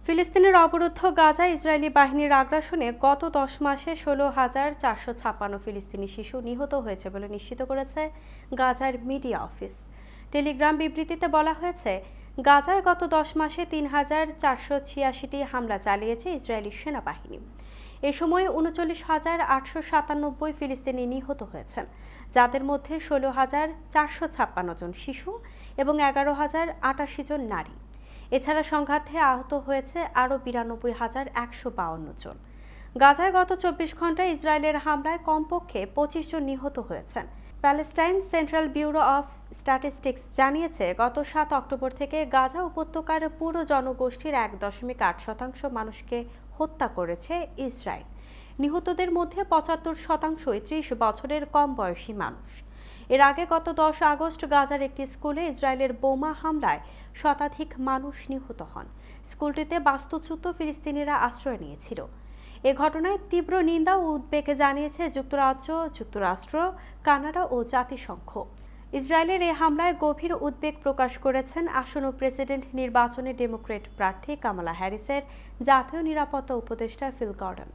ফিলিস্তিনের অবরুদ্ধ গাজায় ইসরায়েলি বাহিনীর আগ্রাসনে গত 10 মাসে 16,456 ফিলিস্তিনি শিশু নিহত হয়েছে বলে নিশ্চিত করেছে গাজার মিডিয়া অফিস। টেলিগ্রাম বিবৃতিতে বলা হয়েছে, গাজায় গত 10 মাসে 3,486টি হামলা চালিয়েছে ইসরায়েলি সেনাবাহিনী। এ সময় 39,897 ফিলিস্তিনি নিহত হয়েছেন, যাদের মধ্যে 16,456 জন শিশু এবং 11,088 জন নারী। এছাড়া সংঘাতে আহত হয়েছে আরও 92,152 জন। গাজায় গত 24 ঘন্টায় ইসরায়েলের হামলায় কমপক্ষে 25 জন নিহত হয়েছেন। Palestine central bureau of statistics জানিয়েছে, গত 7 অক্টোবর থেকে গাজা উপত্যকার পুরো জনগোষ্ঠীর 1.8% মানুষকে হত্যা করেছে ইসরায়েল। নিহতদের মধ্যে 75%ই 30 বছরের কম বয়সী মানুষ। এর আগে গত 10 আগস্ট গাজার একটি স্কুলে ইসরায়েলের বোমা হামলায় শতাধিক মানুষ নিহত হন। স্কুলটিতে বাস্তুচ্যুত ফিলিস্তিনিরা আশ্রয় নিয়েছিল। এ ঘটনায় তীব্র নিন্দা ও উদ্বেগ জানিয়েছে যুক্তরাষ্ট্র, কানাডা ও জাতিসংঘ। ইসরায়েলের এই হামলায় গভীর উদ্বেগ প্রকাশ করেছেন আসন্ন প্রেসিডেন্ট নির্বাচনে ডেমোক্র্যাট প্রার্থী কামালা হ্যারিসের জাতীয় নিরাপত্তা উপদেষ্টা ফিল গর্ডন।